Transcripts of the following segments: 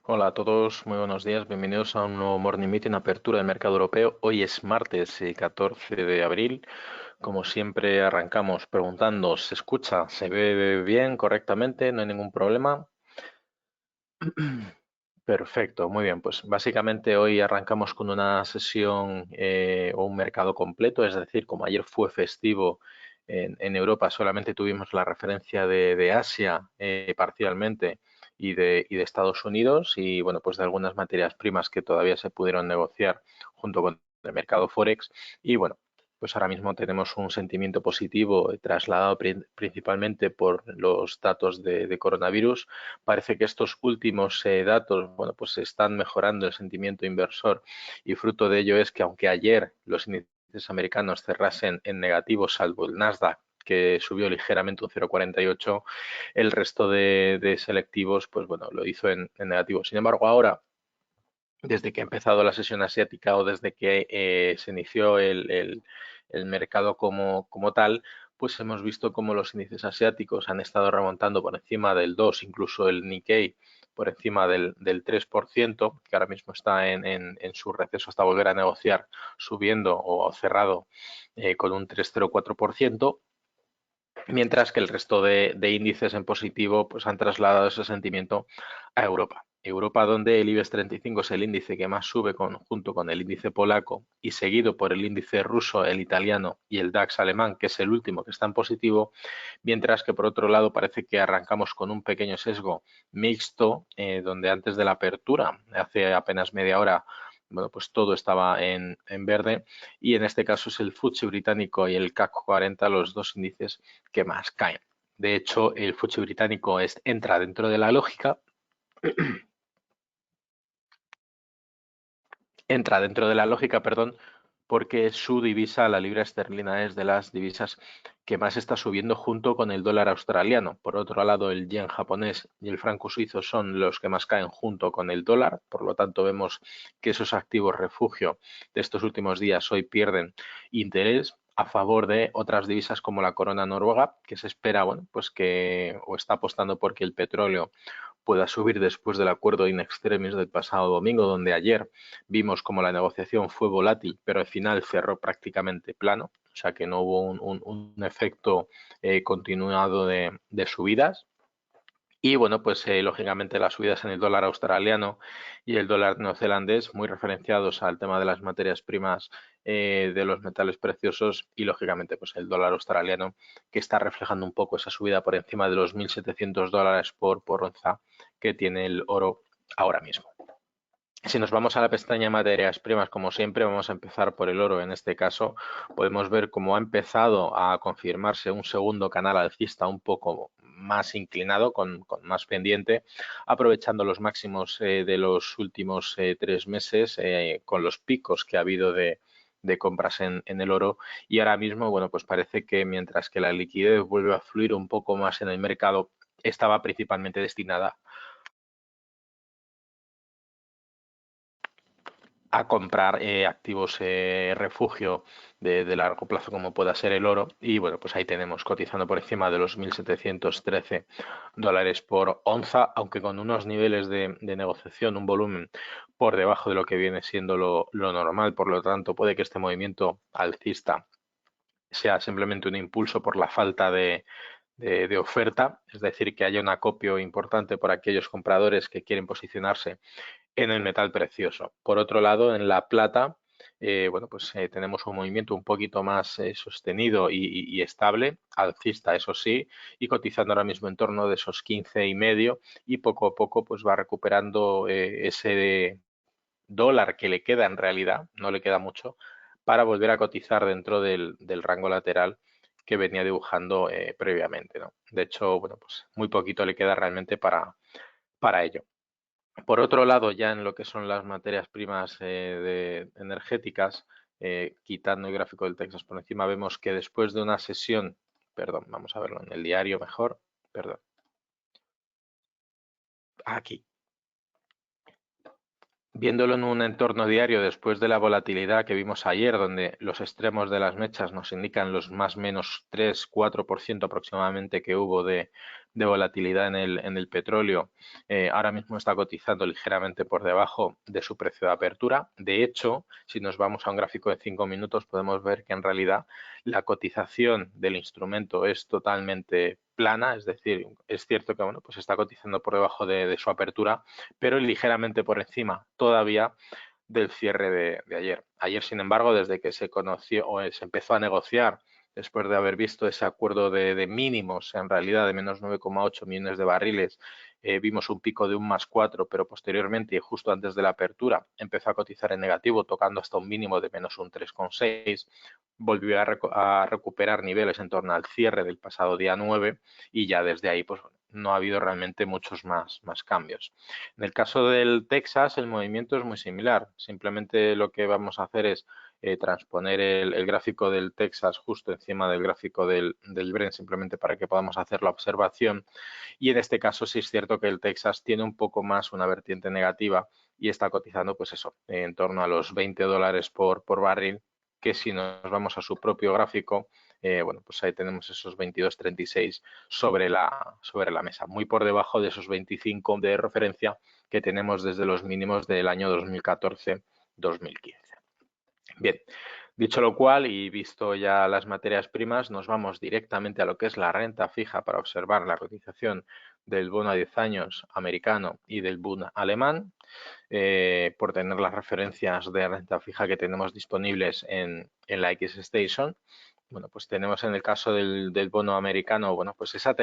Hola a todos, muy buenos días. Bienvenidos a un nuevo Morning Meeting, apertura del mercado europeo. Hoy es martes 14 de abril. Como siempre, arrancamos preguntando, ¿se escucha? ¿Se ve bien, correctamente? ¿No hay ningún problema? Perfecto, muy bien. Pues básicamente hoy arrancamos con una sesión o un mercado completo, es decir, como ayer fue festivo en Europa, solamente tuvimos la referencia de Asia parcialmente y de Estados Unidos y bueno, pues de algunas materias primas que todavía se pudieron negociar junto con el mercado Forex. Y bueno, pues ahora mismo tenemos un sentimiento positivo trasladado principalmente por los datos de coronavirus. Parece que estos últimos datos, bueno, pues están mejorando el sentimiento inversor y fruto de ello es que aunque ayer los índices americanos cerrasen en negativo, salvo el Nasdaq, que subió ligeramente un 0,48, el resto de selectivos, pues bueno, lo hizo en negativo. Sin embargo, ahora, desde que ha empezado la sesión asiática o desde que se inició el mercado como tal, pues hemos visto cómo los índices asiáticos han estado remontando por encima del 2, incluso el Nikkei por encima del 3%, que ahora mismo está en su receso hasta volver a negociar, subiendo o cerrado con un 3,04%, mientras que el resto de índices en positivo pues han trasladado ese sentimiento a Europa. Europa, donde el IBEX 35 es el índice que más sube junto con el índice polaco y seguido por el índice ruso, el italiano y el DAX alemán, que es el último que está en positivo, mientras que por otro lado parece que arrancamos con un pequeño sesgo mixto, donde antes de la apertura, hace apenas media hora, bueno, pues todo estaba en verde y en este caso es el FTSE británico y el CAC 40 los dos índices que más caen. De hecho, el FTSE británico entra dentro de la lógica, perdón, porque su divisa, la libra esterlina, es de las divisas que más está subiendo junto con el dólar australiano. Por otro lado, el yen japonés y el franco suizo son los que más caen junto con el dólar. Por lo tanto, vemos que esos activos refugio de estos últimos días hoy pierden interés a favor de otras divisas como la corona noruega, que se espera, bueno, pues que o está apostando porque el petróleo pueda subir después del acuerdo in extremis del pasado domingo, donde ayer vimos como la negociación fue volátil, pero al final cerró prácticamente plano, o sea que no hubo un efecto continuado de subidas. Y bueno, pues lógicamente las subidas en el dólar australiano y el dólar neozelandés, muy referenciados al tema de las materias primas de los metales preciosos y lógicamente pues el dólar australiano que está reflejando un poco esa subida por encima de los $1.700 por onza que tiene el oro ahora mismo. Si nos vamos a la pestaña materias primas, como siempre, vamos a empezar por el oro. En este caso, podemos ver cómo ha empezado a confirmarse un segundo canal alcista un poco más inclinado, con más pendiente, aprovechando los máximos de los últimos 3 meses, con los picos que ha habido de compras en el oro. Y ahora mismo, bueno, pues parece que mientras que la liquidez vuelve a fluir un poco más en el mercado, estaba principalmente destinada a comprar activos refugio de largo plazo como pueda ser el oro y bueno pues ahí tenemos cotizando por encima de los $1.713 por onza, aunque con unos niveles de negociación, un volumen por debajo de lo que viene siendo lo normal. Por lo tanto puede que este movimiento alcista sea simplemente un impulso por la falta de oferta, es decir, que haya un acopio importante por aquellos compradores que quieren posicionarse en el metal precioso. Por otro lado, en la plata, bueno, pues tenemos un movimiento un poquito más sostenido y estable, alcista, eso sí, y cotizando ahora mismo en torno de esos 15,5 y poco a poco pues va recuperando ese dólar que le queda en realidad, no le queda mucho, para volver a cotizar dentro del rango lateral que venía dibujando previamente, ¿no? De hecho, bueno, pues muy poquito le queda realmente para ello. Por otro lado, ya en lo que son las materias primas energéticas, quitando el gráfico del Texas por encima, vemos que después de una sesión, perdón, vamos a verlo en el diario mejor, perdón, aquí, viéndolo en un entorno diario después de la volatilidad que vimos ayer, donde los extremos de las mechas nos indican los más menos 3-4% aproximadamente que hubo de volatilidad en el petróleo, ahora mismo está cotizando ligeramente por debajo de su precio de apertura. De hecho, si nos vamos a un gráfico de 5 minutos, podemos ver que en realidad la cotización del instrumento es totalmente plana, es decir, es cierto que bueno, pues está cotizando por debajo de su apertura, pero ligeramente por encima todavía del cierre de ayer. Ayer, sin embargo, desde que se conoció o se empezó a negociar, después de haber visto ese acuerdo de mínimos, en realidad de menos 9,8 millones de barriles, vimos un pico de un más 4, pero posteriormente y justo antes de la apertura empezó a cotizar en negativo, tocando hasta un mínimo de menos un 3,6. Volvió a recuperar niveles en torno al cierre del pasado día 9 y ya desde ahí pues no ha habido realmente muchos más cambios. En el caso del Texas, el movimiento es muy similar. Simplemente lo que vamos a hacer es transponer el gráfico del Texas justo encima del gráfico del Brent, simplemente para que podamos hacer la observación. Y en este caso sí es cierto que el Texas tiene un poco más una vertiente negativa y está cotizando, pues eso, en torno a los $20 por barril, que si nos vamos a su propio gráfico, bueno, pues ahí tenemos esos 22,36 sobre la mesa, muy por debajo de esos 25 de referencia que tenemos desde los mínimos del año 2014-2015. Bien, dicho lo cual y visto ya las materias primas, nos vamos directamente a lo que es la renta fija para observar la cotización del bono a 10 años americano y del Bund alemán, por tener las referencias de renta fija que tenemos disponibles en la X-Station. Bueno, pues tenemos en el caso del bono americano, bueno, pues esa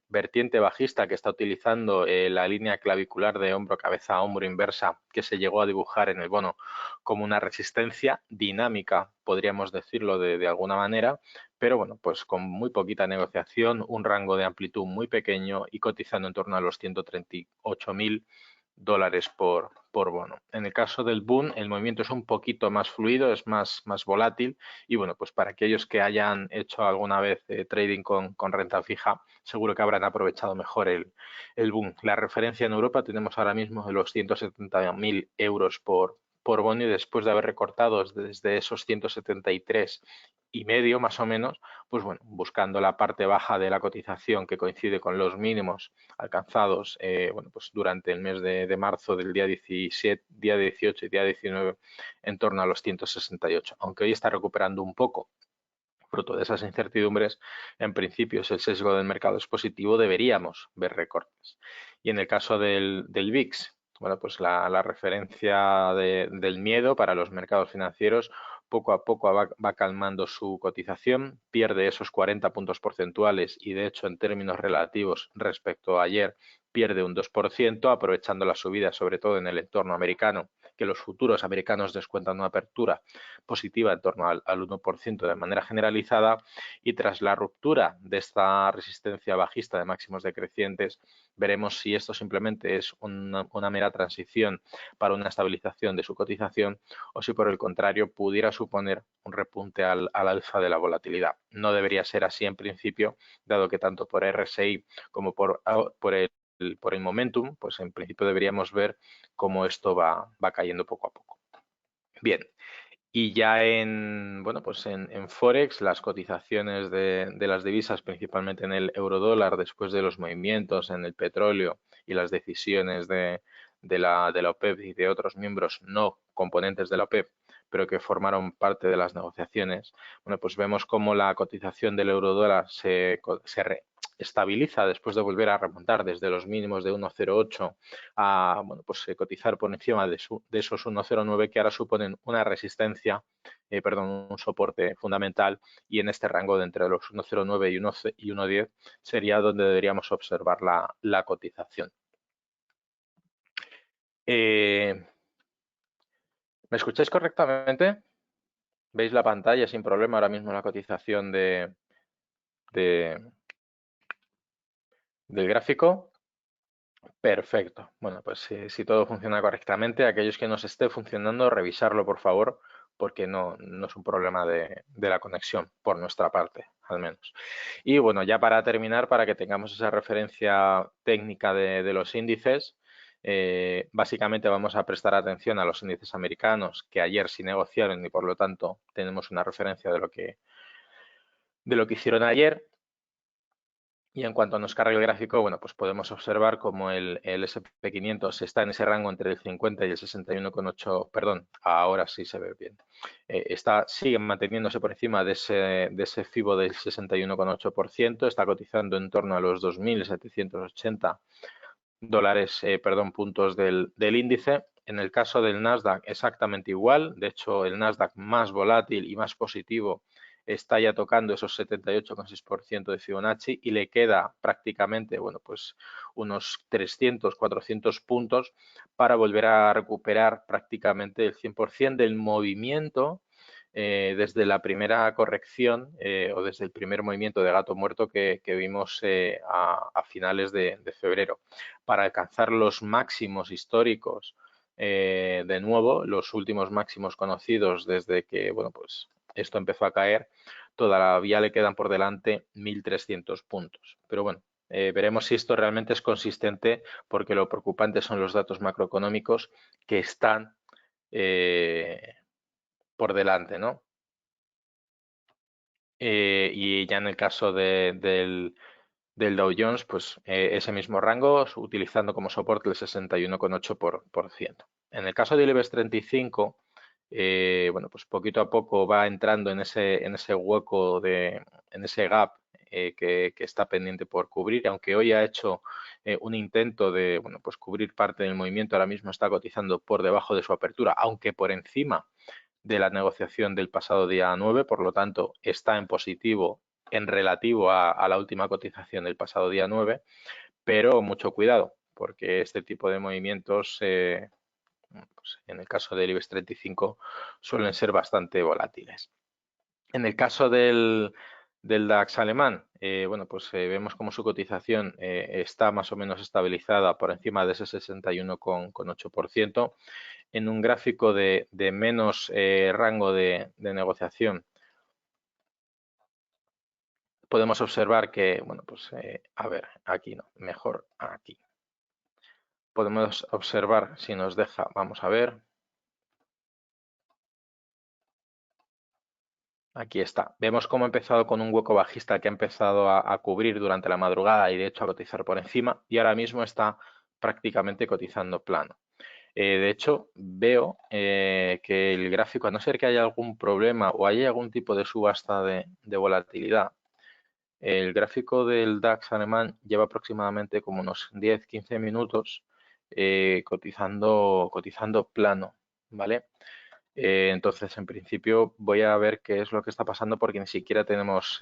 vertiente bajista que está utilizando la línea clavicular de hombro, cabeza, hombro inversa, que se llegó a dibujar en el bono como una resistencia dinámica, podríamos decirlo de alguna manera, pero bueno, pues con muy poquita negociación, un rango de amplitud muy pequeño y cotizando en torno a los 138.000 dólares por bono. En el caso del Bund, el movimiento es un poquito más fluido, es más volátil y bueno, pues para aquellos que hayan hecho alguna vez trading con renta fija, seguro que habrán aprovechado mejor el Bund. La referencia en Europa tenemos ahora mismo de los 170.000 euros por bono y después de haber recortado desde esos 173,5 más o menos, pues bueno, buscando la parte baja de la cotización que coincide con los mínimos alcanzados bueno, pues durante el mes de marzo del día 17, día 18 y día 19 en torno a los 168. Aunque hoy está recuperando un poco, fruto de esas incertidumbres, en principio si el sesgo del mercado es positivo, deberíamos ver recortes. Y en el caso del VIX, bueno, pues la referencia del miedo para los mercados financieros poco a poco va calmando su cotización, pierde esos 40 puntos porcentuales y de hecho en términos relativos respecto a ayer pierde un 2%, aprovechando la subida sobre todo en el entorno americano, que los futuros americanos descuentan una apertura positiva en torno al 1% de manera generalizada y tras la ruptura de esta resistencia bajista de máximos decrecientes veremos si esto simplemente es una mera transición para una estabilización de su cotización o si por el contrario pudiera suponer un repunte al alza de la volatilidad. No debería ser así en principio, dado que tanto por RSI como por el momentum, pues en principio deberíamos ver cómo esto va cayendo poco a poco. Bien, y ya bueno, pues en Forex, las cotizaciones de las divisas, principalmente en el eurodólar, después de los movimientos en el petróleo y las decisiones de la OPEP y de otros miembros no componentes de la OPEP, pero que formaron parte de las negociaciones, bueno, pues vemos cómo la cotización del eurodólar se estabiliza después de volver a remontar desde los mínimos de 1,08 a bueno, pues, cotizar por encima de esos 1,09 que ahora suponen una resistencia, perdón, un soporte fundamental y en este rango de entre los 1,09 y 1,10 sería donde deberíamos observar la cotización. ¿Me escucháis correctamente? ¿Veis la pantalla sin problema ahora mismo la cotización del gráfico? Perfecto. Bueno, pues si todo funciona correctamente, aquellos que nos esté funcionando, revisarlo por favor, porque no es un problema de la conexión, por nuestra parte, al menos. Y bueno, ya para terminar, para que tengamos esa referencia técnica de los índices, básicamente vamos a prestar atención a los índices americanos que ayer sí negociaron y por lo tanto tenemos una referencia de lo que hicieron ayer. Y en cuanto nos carga el gráfico, bueno, pues podemos observar como el S&P 500 está en ese rango entre el 50 y el 61,8, perdón, ahora sí se ve bien. Sigue manteniéndose por encima de ese FIBO del 61,8%, está cotizando en torno a los 2.780 dólares, perdón, puntos del índice. En el caso del Nasdaq, exactamente igual. De hecho, el Nasdaq más volátil y más positivo está ya tocando esos 78,6% de Fibonacci y le queda prácticamente, bueno, pues unos 300, 400 puntos para volver a recuperar prácticamente el 100% del movimiento desde la primera corrección o desde el primer movimiento de gato muerto que vimos a finales de febrero. Para alcanzar los máximos históricos de nuevo, los últimos máximos conocidos desde que, bueno, pues esto empezó a caer, todavía le quedan por delante 1.300 puntos. Pero bueno, veremos si esto realmente es consistente porque lo preocupante son los datos macroeconómicos que están por delante, ¿no? Y ya en el caso del Dow Jones, pues ese mismo rango, utilizando como soporte el 61,8%. En el caso del IBEX 35, bueno, pues poquito a poco va entrando en ese hueco, en ese gap que está pendiente por cubrir, aunque hoy ha hecho un intento de, bueno, pues cubrir parte del movimiento, ahora mismo está cotizando por debajo de su apertura, aunque por encima de la negociación del pasado día 9, por lo tanto está en positivo en relativo a la última cotización del pasado día 9, pero mucho cuidado, porque este tipo de movimientos, pues en el caso del IBEX 35, suelen ser bastante volátiles. En el caso del DAX alemán, bueno, pues vemos como su cotización está más o menos estabilizada por encima de ese 61,8%. En un gráfico de menos rango de negociación, podemos observar que, bueno, pues a ver, aquí no, mejor aquí. Podemos observar si nos deja, vamos a ver. Aquí está. Vemos cómo ha empezado con un hueco bajista que ha empezado a cubrir durante la madrugada y de hecho a cotizar por encima y ahora mismo está prácticamente cotizando plano. De hecho, veo que el gráfico, a no ser que haya algún problema o haya algún tipo de subasta de volatilidad, el gráfico del DAX alemán lleva aproximadamente como unos 10-15 minutos cotizando plano, ¿vale? Entonces, en principio, voy a ver qué es lo que está pasando porque ni siquiera tenemos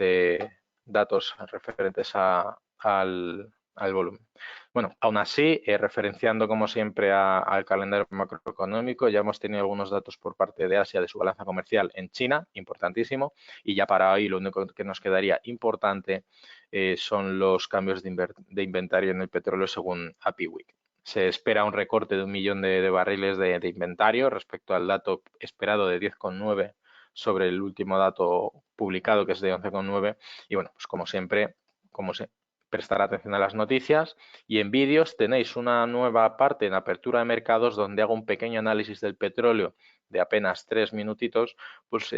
datos referentes al volumen. Bueno, aún así, referenciando como siempre al calendario macroeconómico, ya hemos tenido algunos datos por parte de Asia de su balanza comercial en China, importantísimo, y ya para hoy lo único que nos quedaría importante son los cambios de inventario en el petróleo según API-Week. Se espera un recorte de 1 millón de barriles de inventario respecto al dato esperado de 10,9 sobre el último dato publicado, que es de 11,9. Y bueno, pues como siempre, prestar atención a las noticias. Y en vídeos tenéis una nueva parte en apertura de mercados donde hago un pequeño análisis del petróleo de apenas 3 minutitos, pues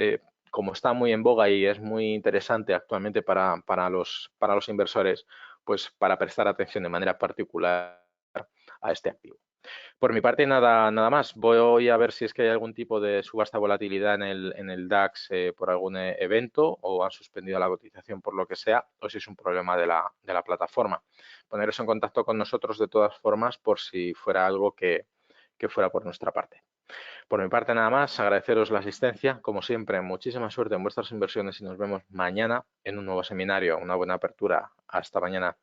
como está muy en boga y es muy interesante actualmente para los inversores, pues para prestar atención de manera particular a este activo. Por mi parte, nada más. Voy a ver si es que hay algún tipo de subasta volatilidad en el DAX por algún evento o han suspendido la cotización por lo que sea o si es un problema de la plataforma. Poneros en contacto con nosotros de todas formas por si fuera algo que fuera por nuestra parte. Por mi parte, nada más. Agradeceros la asistencia. Como siempre, muchísima suerte en vuestras inversiones y nos vemos mañana en un nuevo seminario. Una buena apertura. Hasta mañana.